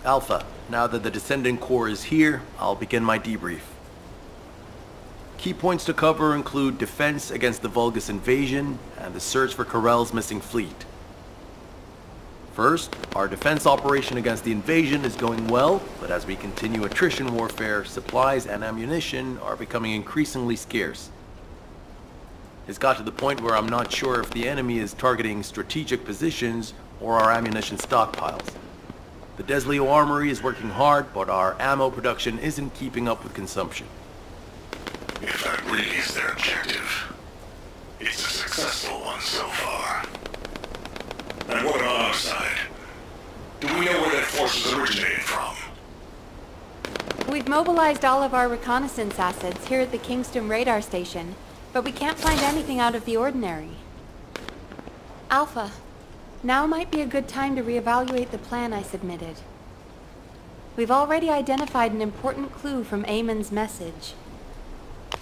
Alpha, now that the Descendant Core is here, I'll begin my debrief. Key points to cover include defense against the Vulgus invasion and the search for Corell's missing fleet. First, our defense operation against the invasion is going well, but as we continue attrition warfare, supplies and ammunition are becoming increasingly scarce. It's got to the point where I'm not sure if the enemy is targeting strategic positions or our ammunition stockpiles. The Desleo Armory is working hard, but our ammo production isn't keeping up with consumption. If that really is their objective, it's a successful one so far. And what about our side? Do we know where that force is originating from? We've mobilized all of our reconnaissance assets here at the Kingston radar station, but we can't find anything out of the ordinary. Alpha, now might be a good time to reevaluate the plan I submitted. We've already identified an important clue from Amon's message.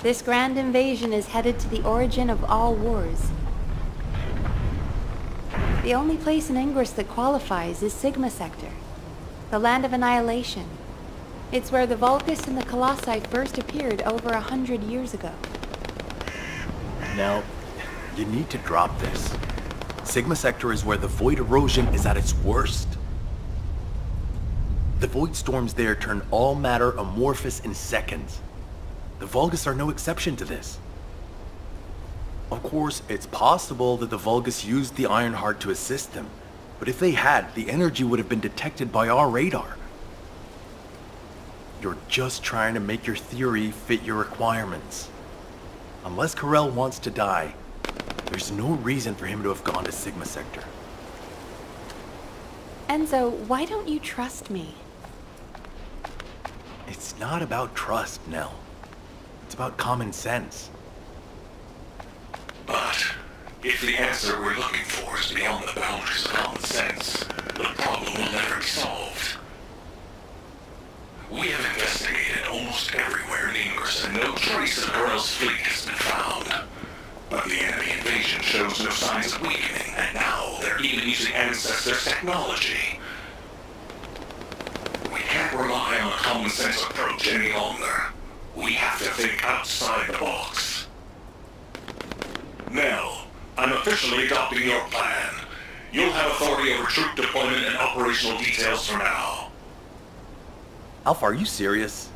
This grand invasion is headed to the origin of all wars. The only place in Ingress that qualifies is Sigma Sector, the land of annihilation. It's where the Vulgus and the Colossi first appeared over 100 years ago. Now, you need to drop this. Sigma Sector is where the void erosion is at its worst. The void storms there turn all matter amorphous in seconds. The Vulgus are no exception to this. Of course, it's possible that the Vulgus used the Ironheart to assist them, but if they had, the energy would have been detected by our radar. You're just trying to make your theory fit your requirements. Unless Corell wants to die, there's no reason for him to have gone to Sigma Sector. Enzo, why don't you trust me? It's not about trust, Nell. It's about common sense. But if the answer we're looking for is beyond the boundaries of common sense, the problem will never be solved. We have investigated almost everywhere in Ingress, and no trace of Corell's fleet has been found. But the enemy invasion shows no signs of weakening, and now they're even using Ancestors' technology. We can't rely on a common sense approach any longer. We have to think outside the box. Nell, I'm officially adopting your plan. You'll have authority over troop deployment and operational details from now. Alpha, are you serious?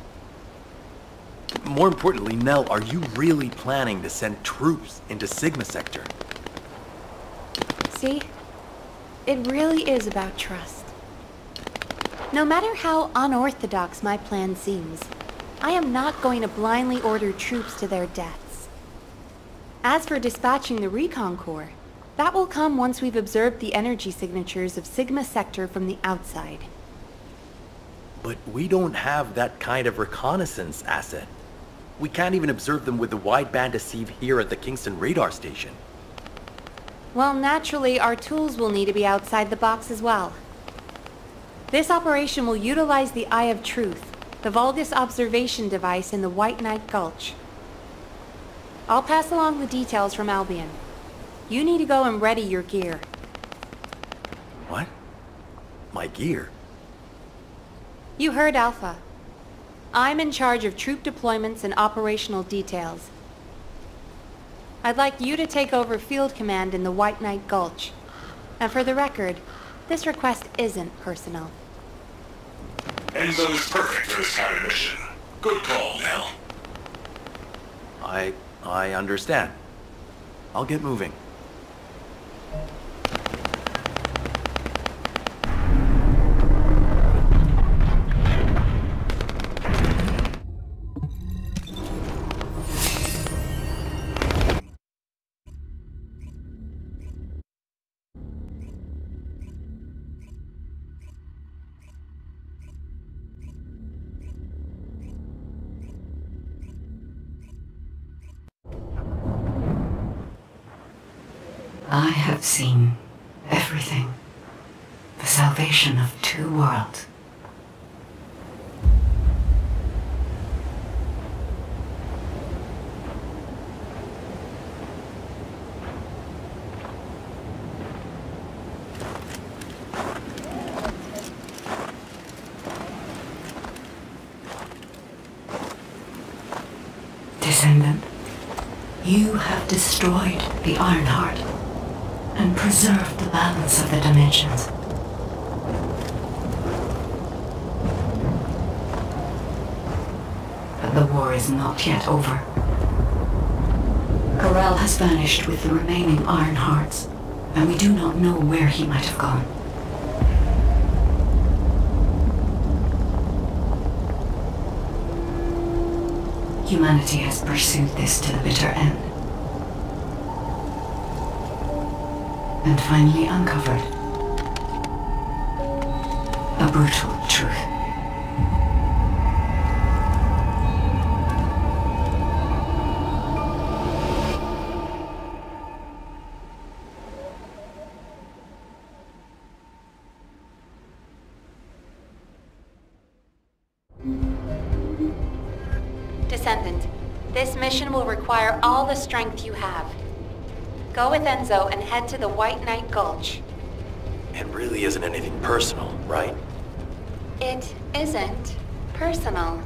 More importantly, Nell, are you really planning to send troops into Sigma Sector? See? It really is about trust. No matter how unorthodox my plan seems, I am not going to blindly order troops to their deaths. As for dispatching the Recon Corps, that will come once we've observed the energy signatures of Sigma Sector from the outside. But we don't have that kind of reconnaissance asset. We can't even observe them with the wideband deceive here at the Kingston radar station. Well, naturally, our tools will need to be outside the box as well. This operation will utilize the Eye of Truth, the Vulgus observation device in the White Knight Gulch. I'll pass along the details from Albion. You need to go and ready your gear. What? My gear? You heard Alpha. I'm in charge of troop deployments and operational details. I'd like you to take over field command in the White Knight Gulch. And for the record, this request isn't personal. Enzo is perfect for this kind of mission. Good call, Nell. I understand. I'll get moving. I have seen everything. The salvation of two worlds. Descendant, you have destroyed the Ironheart and preserved the balance of the dimensions. But the war is not yet over. Corel has vanished with the remaining Ironhearts, and we do not know where he might have gone. Humanity has pursued this to the bitter end, and finally uncovered a brutal truth. Descendant, this mission will require all the strength you have. Go with Enzo and head to the White Knight Gulch. It really isn't anything personal, right? It isn't personal.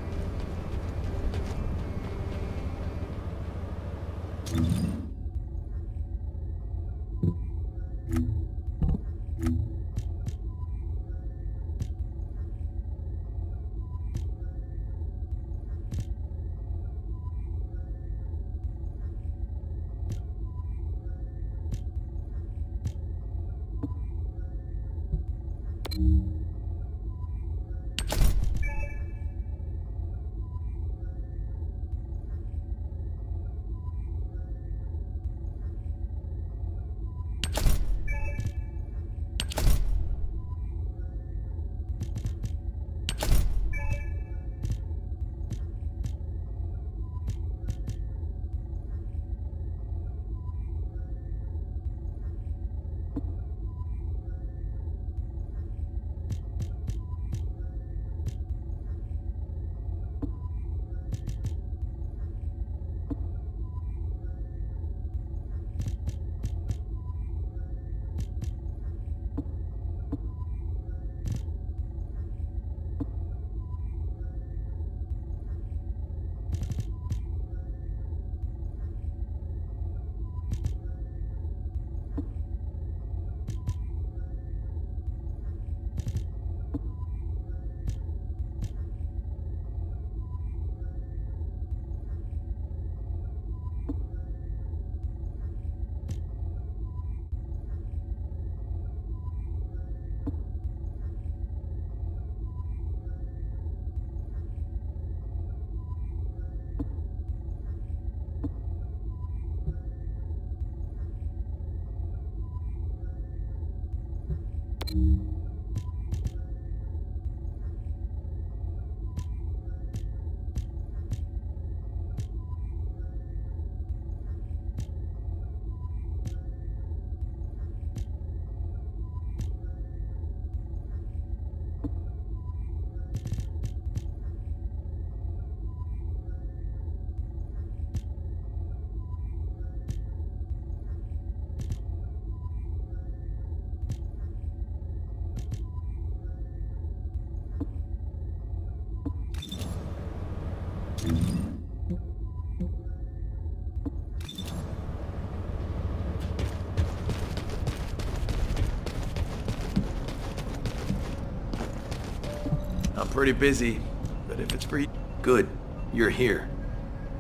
I'm pretty busy, but if it's free, good. You're here.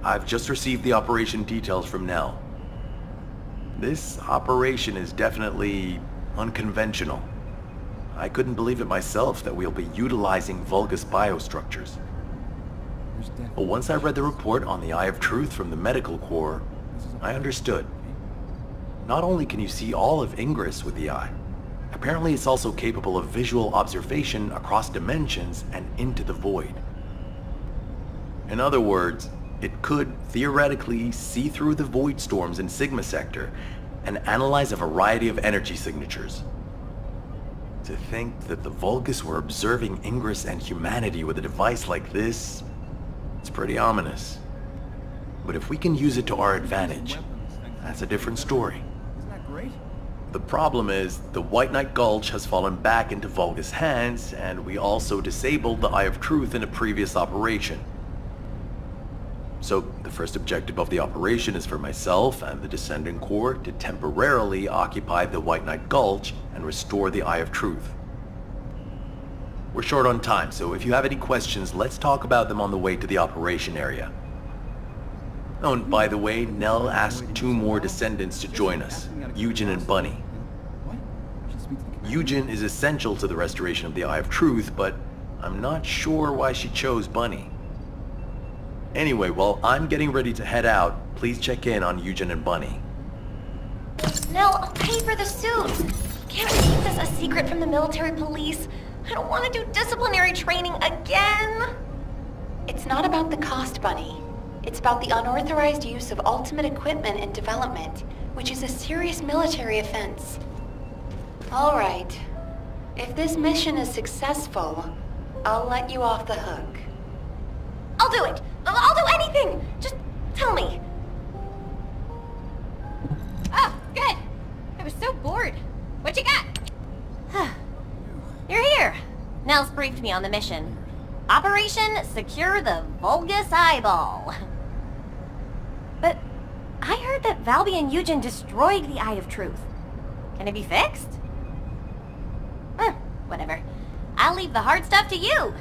I've just received the operation details from Nell. This operation is definitely unconventional. I couldn't believe it myself that we'll be utilizing Vulgus biostructures. But once I read the report on the Eye of Truth from the Medical Corps, I understood. Not only can you see all of Ingress with the eye, apparently it's also capable of visual observation across dimensions and into the void. In other words, it could theoretically see through the void storms in Sigma Sector and analyze a variety of energy signatures. To think that the Vulgus were observing Ingress and humanity with a device like this, it's pretty ominous. But if we can use it to our advantage, that's a different story. The problem is, the White Knight Gulch has fallen back into Vulgus hands, and we also disabled the Eye of Truth in a previous operation. So the first objective of the operation is for myself and the Descendant Corps to temporarily occupy the White Knight Gulch and restore the Eye of Truth. We're short on time, so if you have any questions, let's talk about them on the way to the operation area. Oh, and by the way, Nell asked 2 more Descendants to join us, Eugen and Bunny. Eugen is essential to the restoration of the Eye of Truth, but I'm not sure why she chose Bunny. Anyway, while I'm getting ready to head out, please check in on Eugen and Bunny. Nell, I'll pay for the suit. Can't we keep this a secret from the military police? I don't want to do disciplinary training again. It's not about the cost, Bunny. It's about the unauthorized use of ultimate equipment and development, which is a serious military offense. All right. If this mission is successful, I'll let you off the hook. I'll do it. I'll do anything. Just tell me. Oh, good. I was so bored. What you got? You're here. Nell's briefed me on the mission. Operation Secure the Vulgus Eyeball. But I heard that Valby and Eugen destroyed the Eye of Truth. Can it be fixed? Whatever. I'll leave the hard stuff to you.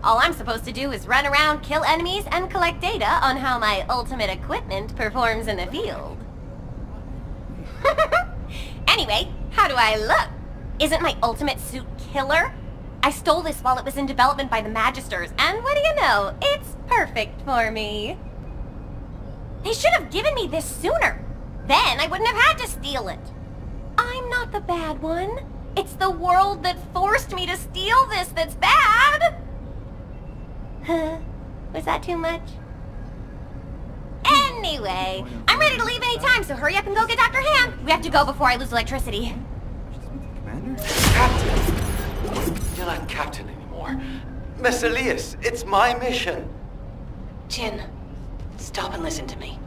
All I'm supposed to do is run around, kill enemies, and collect data on how my ultimate equipment performs in the field. Anyway, how do I look? Isn't my ultimate suit killer? I stole this while it was in development by the Magisters, and what do you know? It's perfect for me. They should have given me this sooner. Then I wouldn't have had to steal it. I'm not the bad one. It's the world that forced me to steal this that's bad. Was that too much? Anyway, I'm ready to leave any time, so hurry up and go get Dr. Ham. We have to go before I lose electricity. Captain! You're not captain anymore. Miss Elias, it's my mission. Jin, stop and listen to me.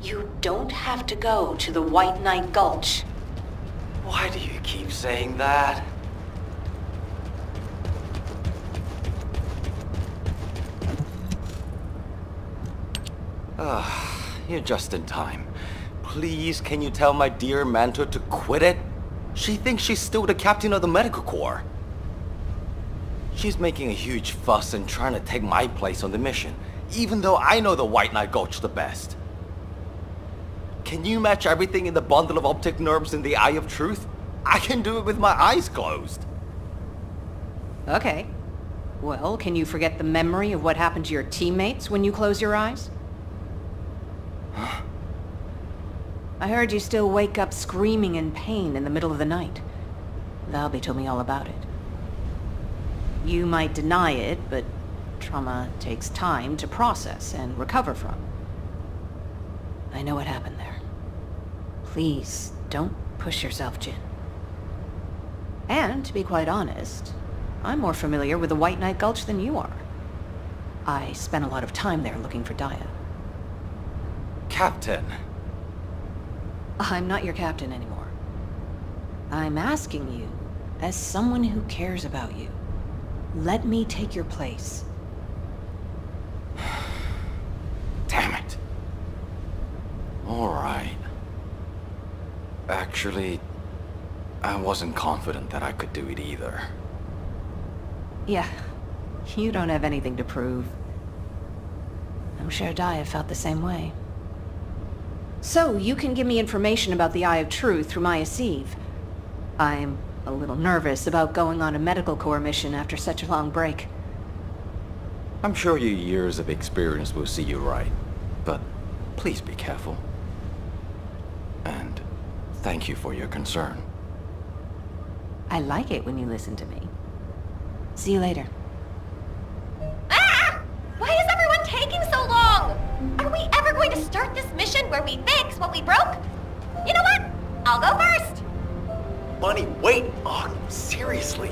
You don't have to go to the White Knight Gulch. Why do you keep saying that? You're just in time. Please, can you tell my dear mentor to quit it? She thinks she's still the captain of the medical corps. She's making a huge fuss and trying to take my place on the mission, even though I know the White Knight Gulch the best. Can you match everything in the bundle of optic nerves in the Eye of Truth? I can do it with my eyes closed. Okay. Well, can you forget the memory of what happened to your teammates when you close your eyes? I heard you still wake up screaming in pain in the middle of the night. Valby told me all about it. You might deny it, but trauma takes time to process and recover from. I know what happened there. Please, don't push yourself, Jin. And, to be quite honest, I'm more familiar with the White Knight Gulch than you are. I spent a lot of time there looking for Daya. Captain. I'm not your captain anymore. I'm asking you, as someone who cares about you, let me take your place. Damn it. All right. Actually, I wasn't confident that I could do it either. Yeah, you don't have anything to prove. I'm sure Daya felt the same way. So, you can give me information about the Eye of Truth through Maya Sieve. I'm a little nervous about going on a medical corps mission after such a long break. I'm sure your years of experience will see you right, but please be careful. And thank you for your concern. I like it when you listen to me. See you later. Ah! Why is everyone taking so long? Are we ever going to start this mission where we fix what we broke? You know what? I'll go first. Bunny, wait! Oh, seriously?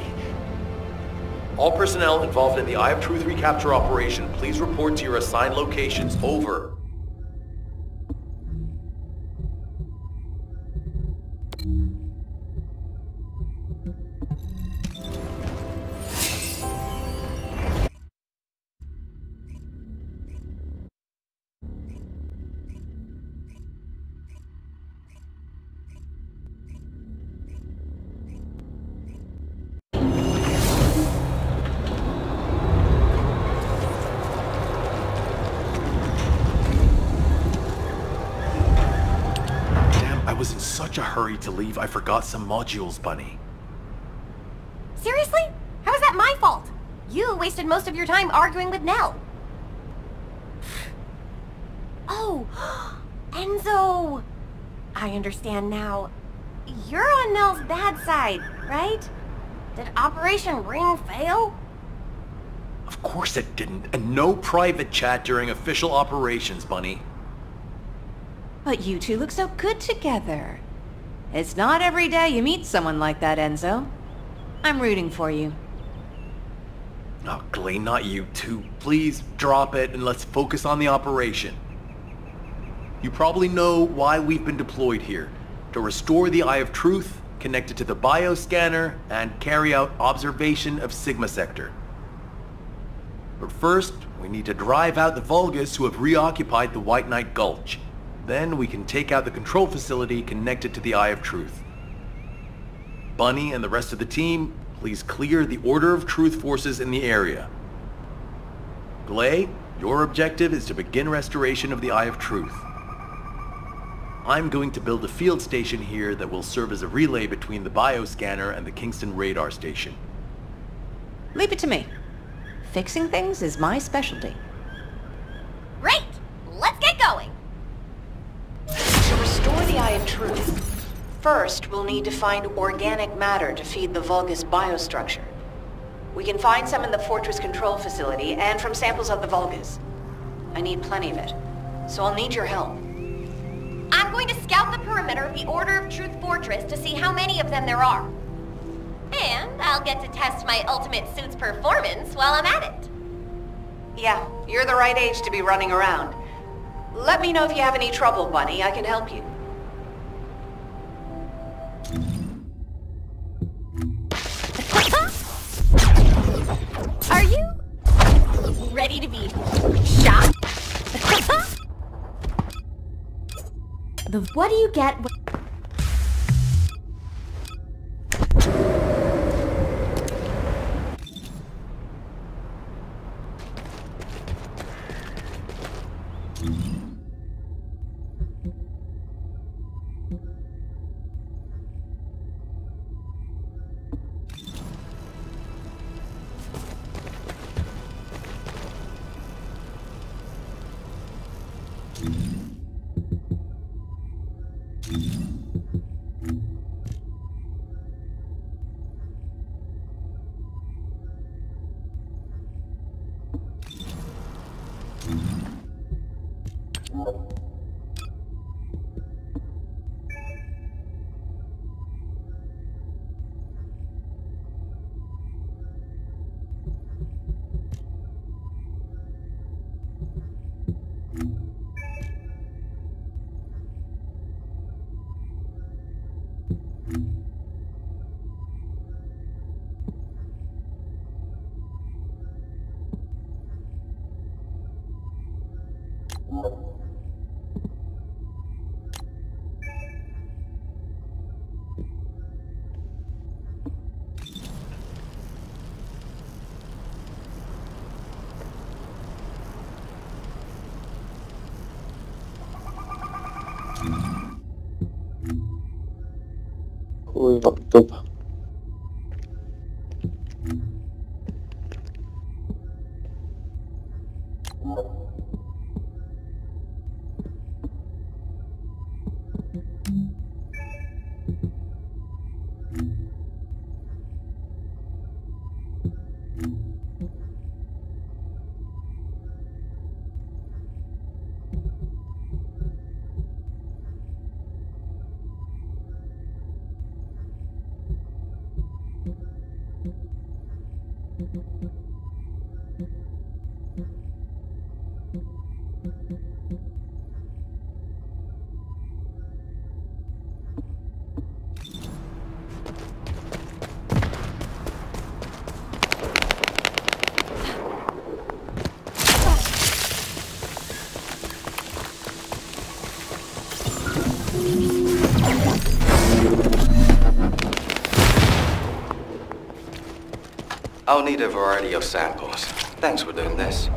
All personnel involved in the Eye of Truth recapture operation, please report to your assigned locations. Over. such a hurry to leave, I forgot some modules, Bunny. Seriously? How is that my fault? You wasted most of your time arguing with Nell. Oh, Enzo! I understand now. You're on Nell's bad side, right? Did Operation Ring fail? Of course it didn't, and no private chat during official operations, Bunny. But you two look so good together. It's not every day you meet someone like that, Enzo. I'm rooting for you. Oh, Glee, not you two. Please drop it and let's focus on the operation. You probably know why we've been deployed here. To restore the Eye of Truth, connect it to the bioscanner, and carry out observation of Sigma Sector. But first, we need to drive out the Vulgus who have reoccupied the White Knight Gulch. Then we can take out the control facility connected to the Eye of Truth. Bunny and the rest of the team, please clear the Order of Truth forces in the area. Glay, your objective is to begin restoration of the Eye of Truth. I'm going to build a field station here that will serve as a relay between the bioscanner and the Kingston radar station. Leave it to me. Fixing things is my specialty. Great! Let's get going! To restore the Eye of Truth, first we'll need to find organic matter to feed the Vulgus biostructure. We can find some in the Fortress Control Facility and from samples of the Vulgus. I need plenty of it, so I'll need your help. I'm going to scout the perimeter of the Order of Truth Fortress to see how many of them there are. And I'll get to test my ultimate suit's performance while I'm at it. Yeah, you're the right age to be running around. Let me know if you have any trouble, Bunny. I can help you. Are you ready to be shot? What do you get? Chuj wam dupa. I'll need a variety of samples. Thanks for doing this.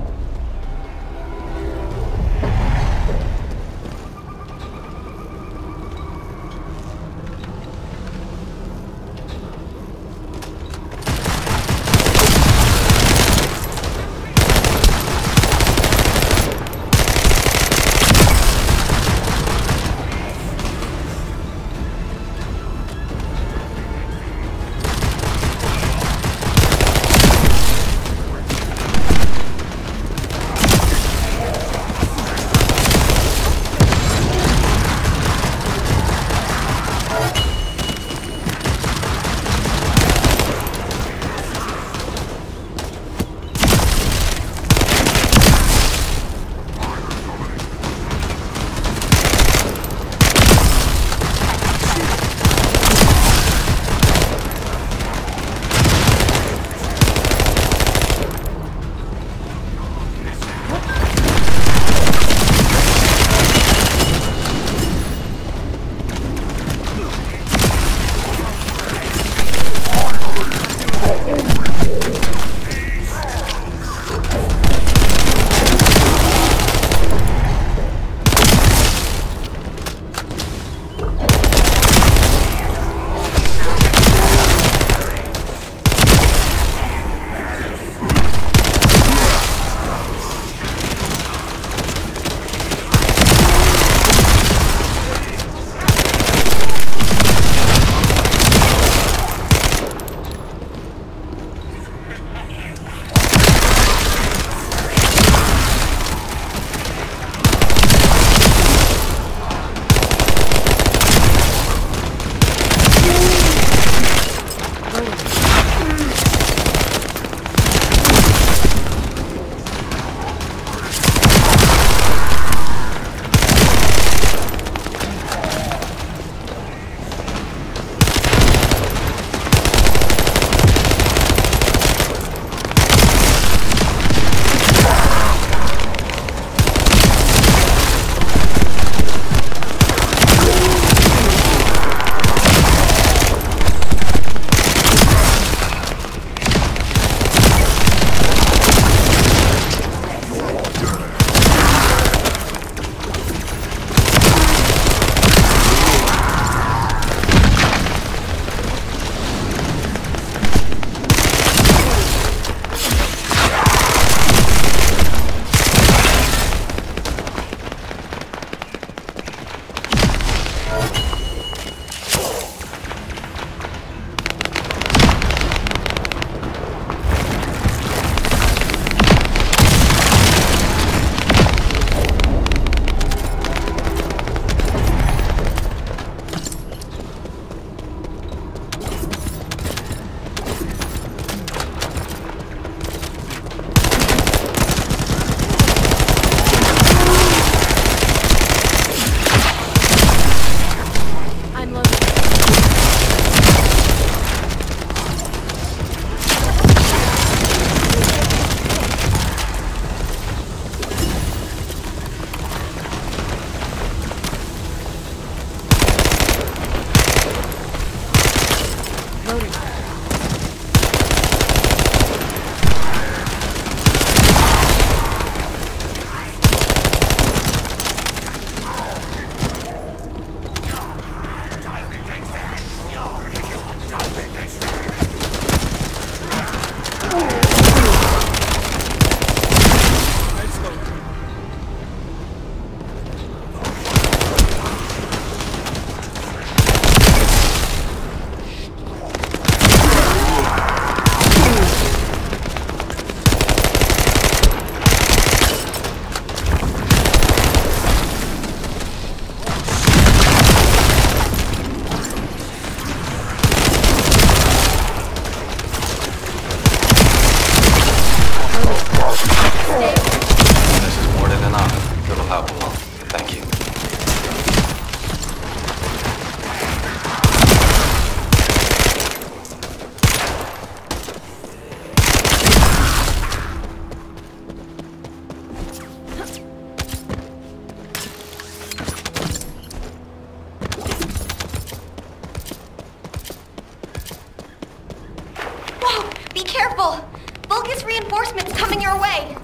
careful! Vulgus reinforcements coming your way!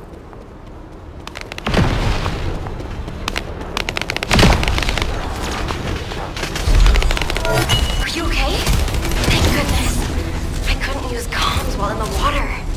Are you okay? Thank goodness. I couldn't use comms while in the water.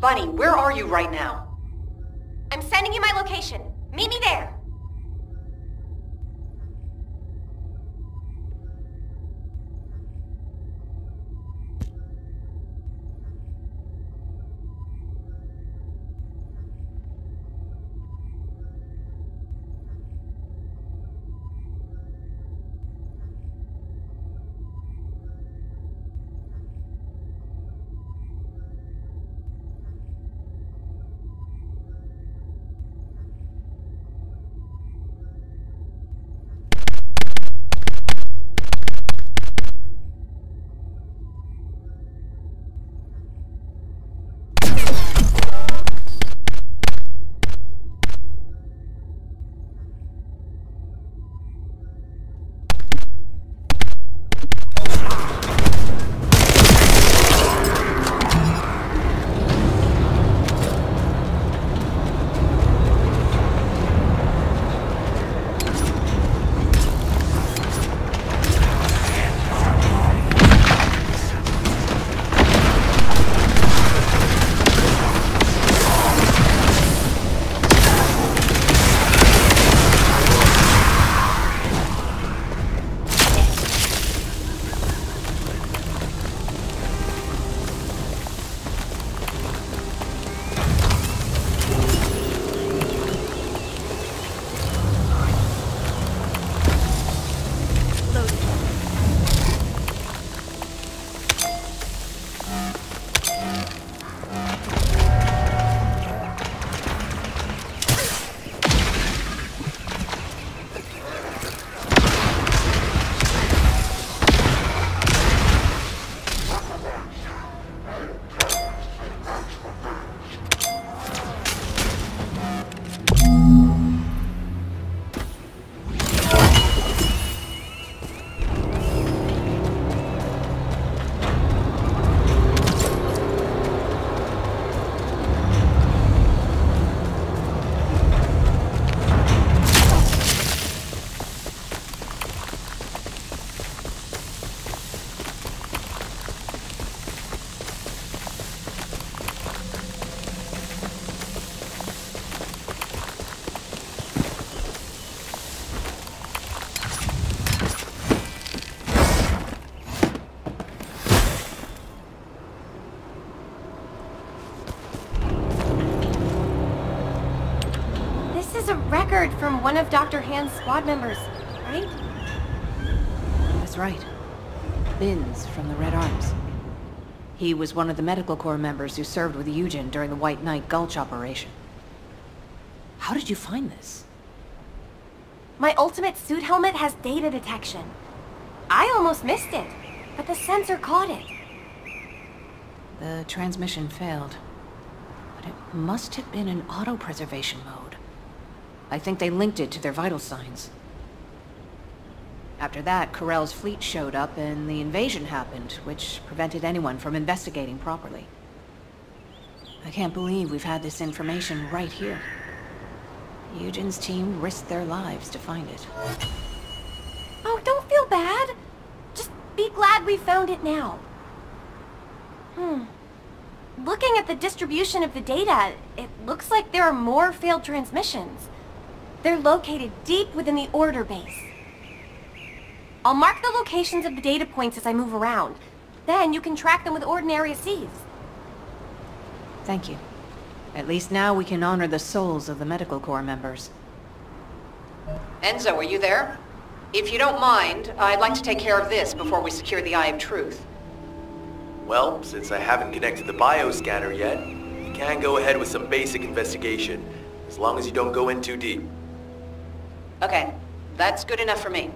Bunny, where are you right now? I'm sending you my location. Meet me there. Record from one of Dr. Hand's squad members, right? That's right. Binns from the Red Arms. He was one of the medical corps members who served with Eugen during the White Knight Gulch operation. How did you find this? My ultimate suit helmet has data detection. I almost missed it, but the sensor caught it. The transmission failed, but it must have been in auto-preservation mode. I think they linked it to their vital signs. After that, Corell's fleet showed up and the invasion happened, which prevented anyone from investigating properly. I can't believe we've had this information right here. Eugen's team risked their lives to find it. Oh, don't feel bad. Just be glad we found it now. Looking at the distribution of the data, it looks like there are more failed transmissions. They're located deep within the order base. I'll mark the locations of the data points as I move around. Then you can track them with ordinary sieves. Thank you. At least now we can honor the souls of the medical corps members. Enzo, are you there? If you don't mind, I'd like to take care of this before we secure the Eye of Truth. Well, since I haven't connected the bioscanner yet, you can go ahead with some basic investigation, as long as you don't go in too deep. Okay, that's good enough for me.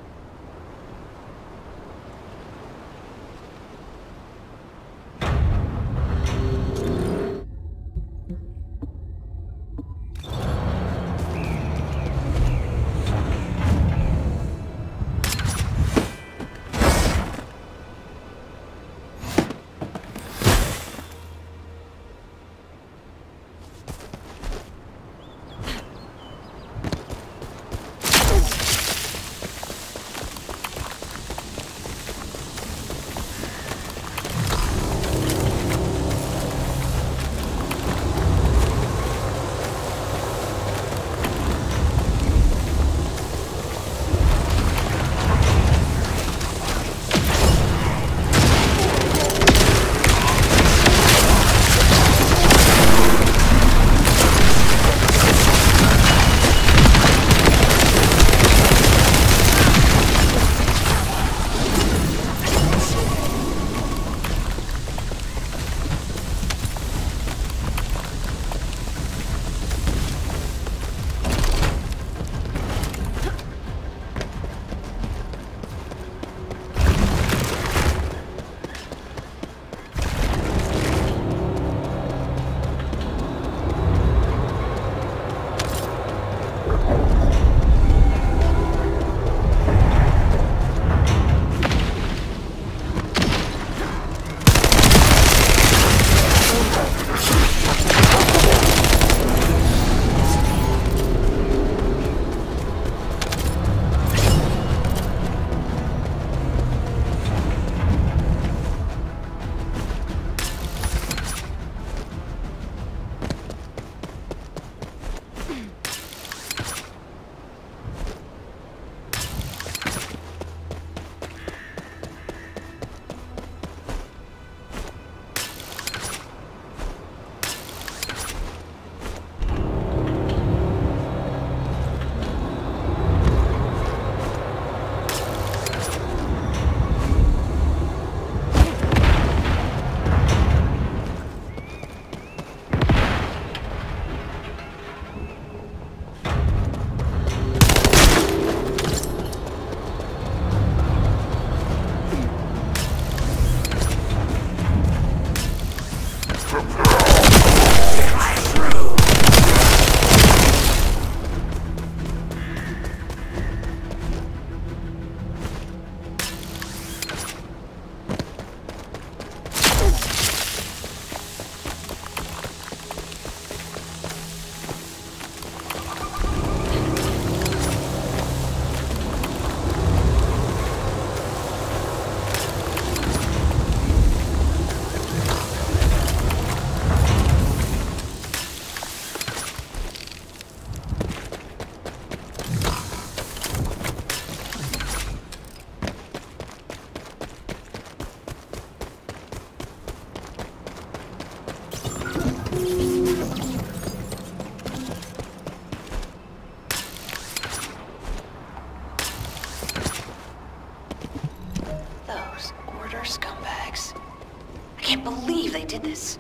this?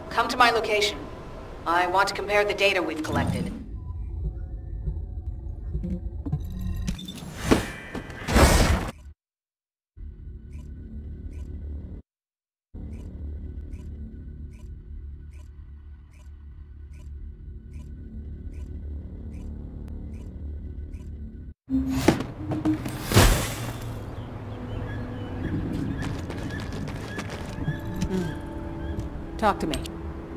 Come to my location. I want to compare the data we've collected. Talk to me.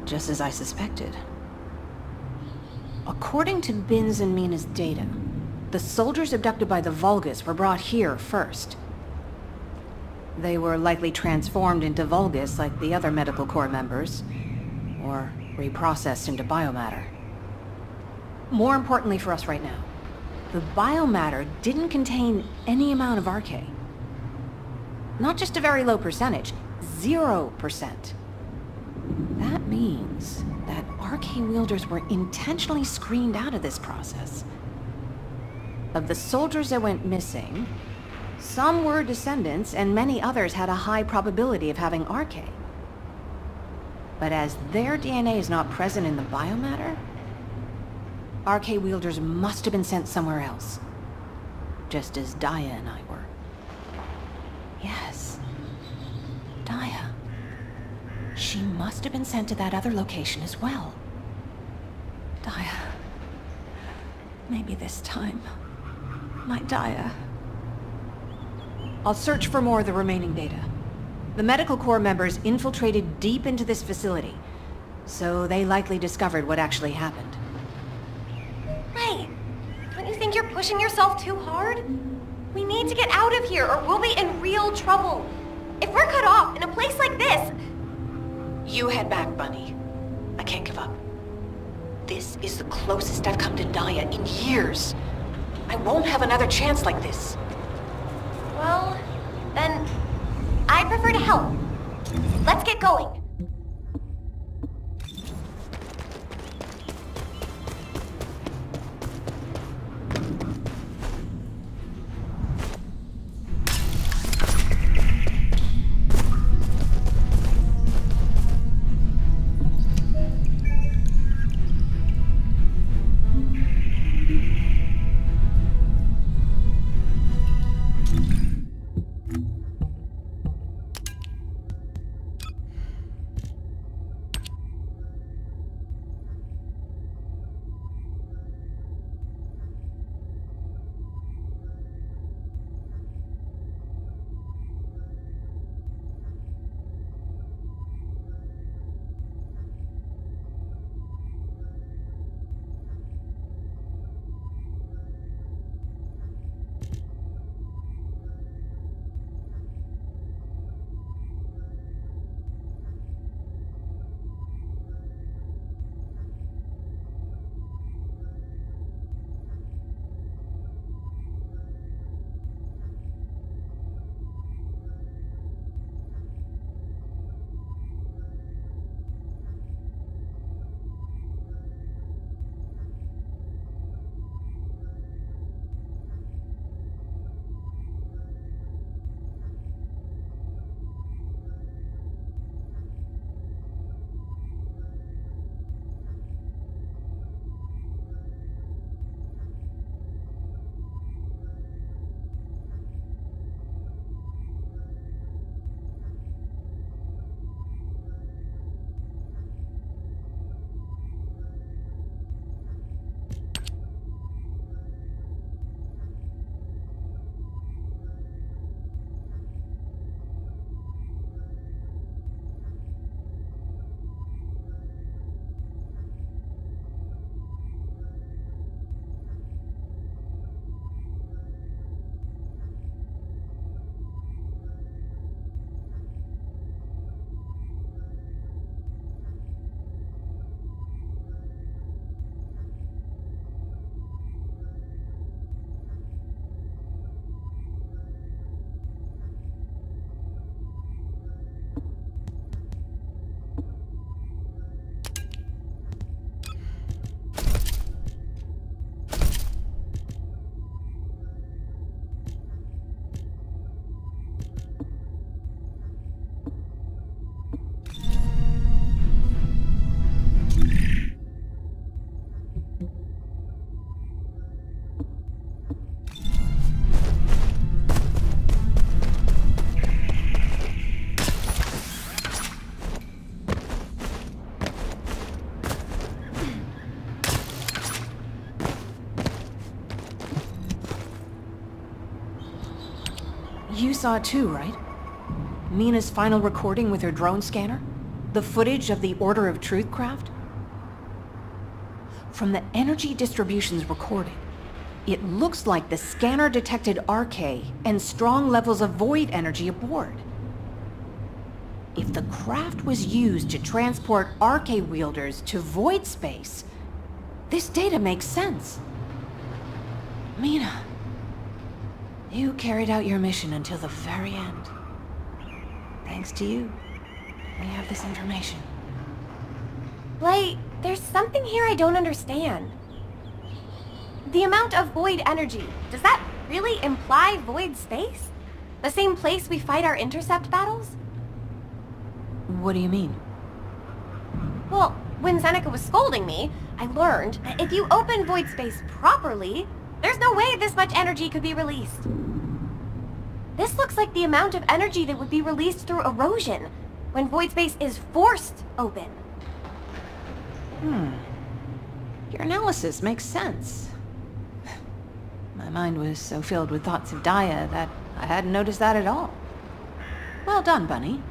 Just as I suspected. According to Bin's and Mina's data, the soldiers abducted by the Vulgus were brought here first. They were likely transformed into Vulgus like the other Medical Corps members, or reprocessed into biomatter. More importantly for us right now, the biomatter didn't contain any amount of RK. Not just a very low percentage, 0%. That means that RK wielders were intentionally screened out of this process. Of the soldiers that went missing, some were descendants and many others had a high probability of having RK. But as their DNA is not present in the biomatter, RK wielders must have been sent somewhere else. Just as Daya and I were. Yes. Daya. She must have been sent to that other location as well. Daya. Maybe this time. My Daya. I'll search for more of the remaining data. The Medical Corps members infiltrated deep into this facility, so they likely discovered what actually happened. Wait, don't you think you're pushing yourself too hard? We need to get out of here or we'll be in real trouble. If we're cut off in a place like this... You head back, Bunny. I can't give up. This is the closest I've come to Daya in years. I won't have another chance like this. Well, then I prefer to help. Let's get going. You saw it too, right? Mina's final recording with her drone scanner? The footage of the Order of Truth craft? From the energy distributions recorded, it looks like the scanner detected Arche and strong levels of void energy aboard. If the craft was used to transport Arche wielders to void space, this data makes sense. Mina, you carried out your mission until the very end. Thanks to you, we have this information. Blake, there's something here I don't understand. The amount of void energy, does that really imply void space? The same place we fight our intercept battles? What do you mean? Well, when Seneca was scolding me, I learned that if you open void space properly, there's no way this much energy could be released. This looks like the amount of energy that would be released through erosion when void space is forced open. Your analysis makes sense. My mind was so filled with thoughts of Daya that I hadn't noticed that at all. Well done, Bunny.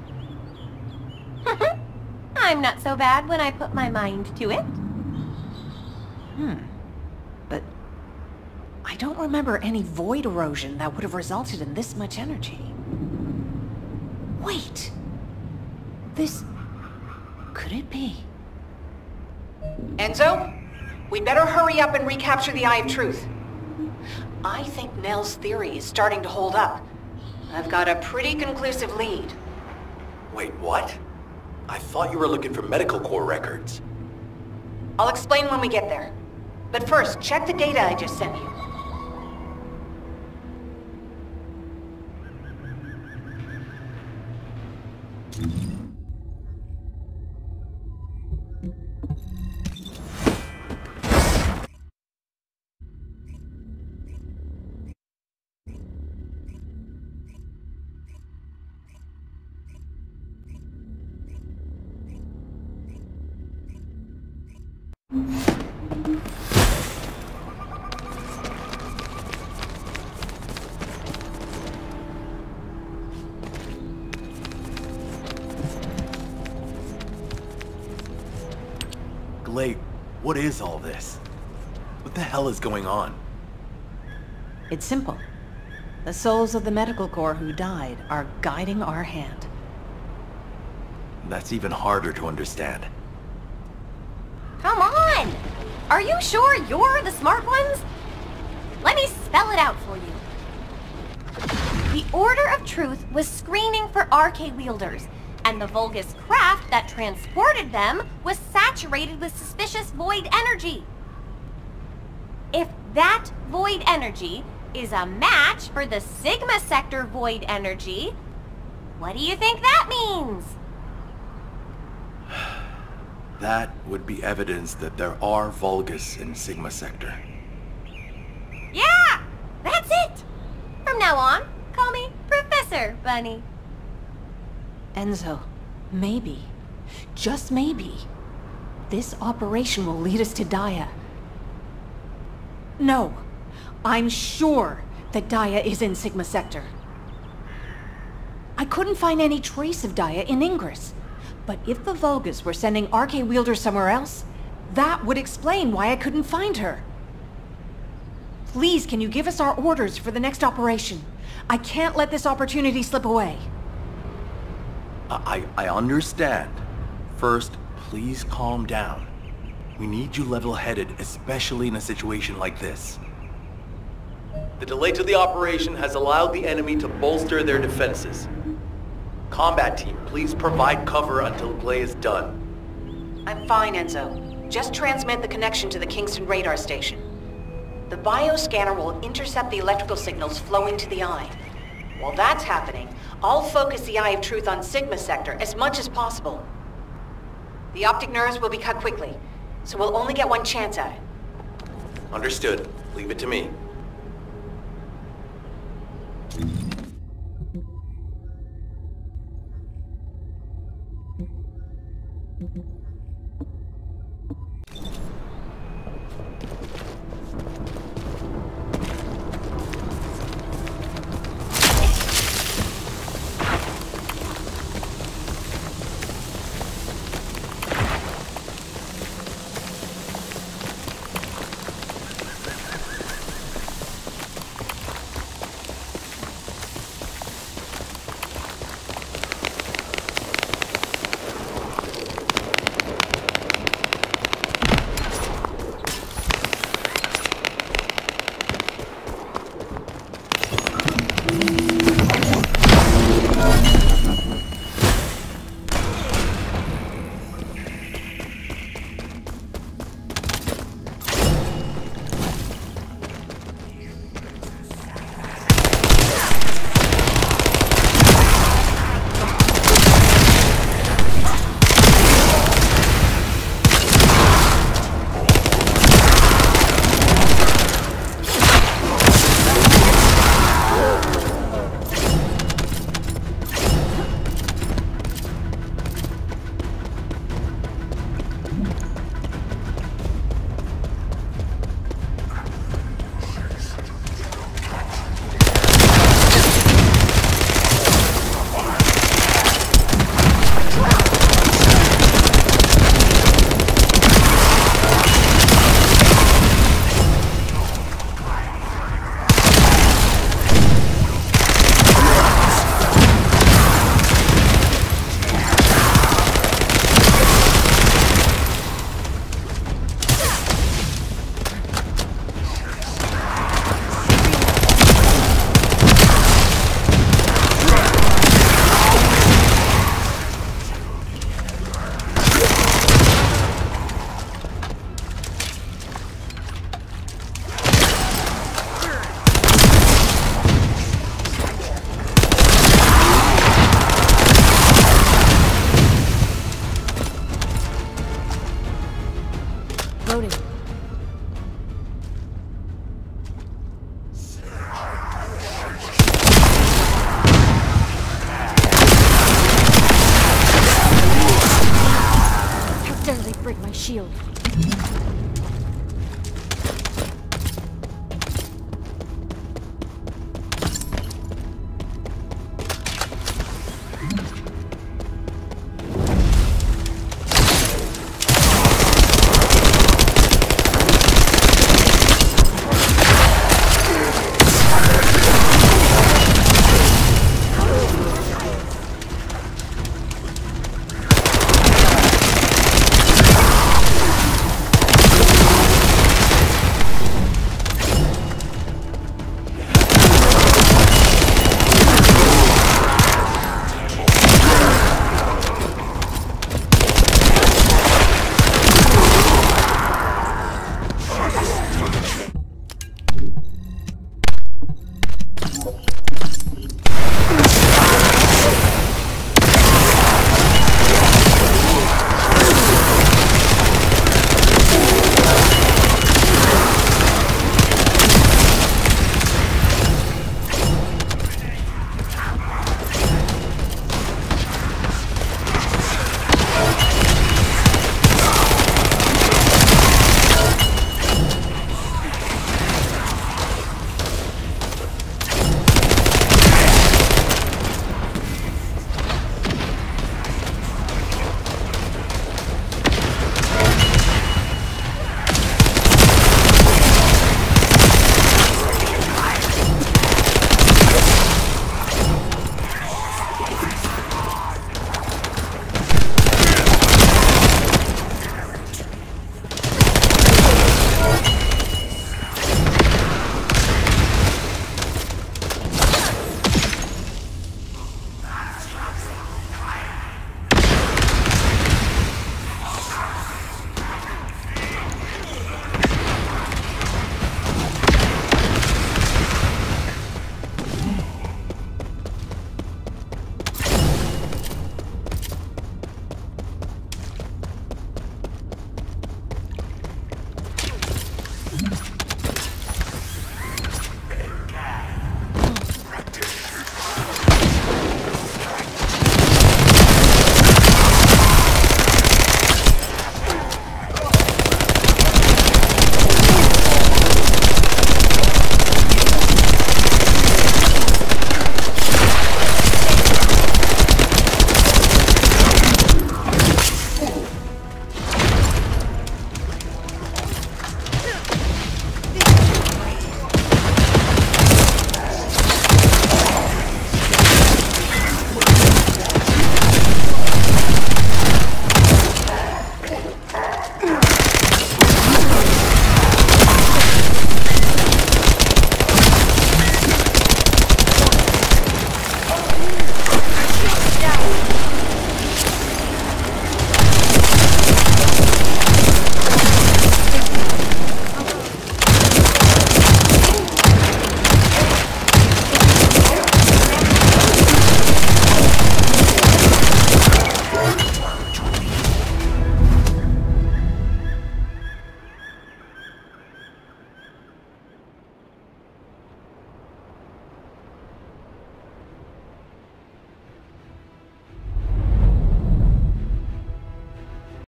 I'm not so bad when I put my mind to it. But I don't remember any void erosion that would have resulted in this much energy. Wait! This... could it be? Enzo, we better hurry up and recapture the Eye of Truth. I think Nell's theory is starting to hold up. I've got a pretty conclusive lead. Wait, what? I thought you were looking for medical core records. I'll explain when we get there. But first, check the data I just sent you. Glade, what is all this? What the hell is going on? It's simple. The souls of the medical corps who died are guiding our hand. That's even harder to understand. Come on! Are you sure you're the smart ones? Let me spell it out for you. The Order of Truth was screening for Arche wielders, and the Vulgus craft that transported them was saturated with suspicious void energy. If that void energy is a match for the Sigma sector void energy, what do you think that means? That would be evidence that there are Vulgus in Sigma sector. Yeah! That's it! From now on, call me Professor Bunny. Enzo, maybe, just maybe, this operation will lead us to Daya. No, I'm sure that Daya is in Sigma sector. I couldn't find any trace of Daya in Ingress. But if the Vulgus were sending Arche wielders somewhere else, that would explain why I couldn't find her. Please, can you give us our orders for the next operation? I can't let this opportunity slip away. I understand. First, please calm down. We need you level-headed, especially in a situation like this. The delay to the operation has allowed the enemy to bolster their defenses. Combat team, please provide cover until Glay is done. I'm fine, Enzo. Just transmit the connection to the Kingston radar station. The bioscanner will intercept the electrical signals flowing to the eye. While that's happening, I'll focus the Eye of Truth on Sigma sector as much as possible. The optic nerves will be cut quickly, so we'll only get one chance at it. Understood. Leave it to me. Reloading. How dare they break my shield?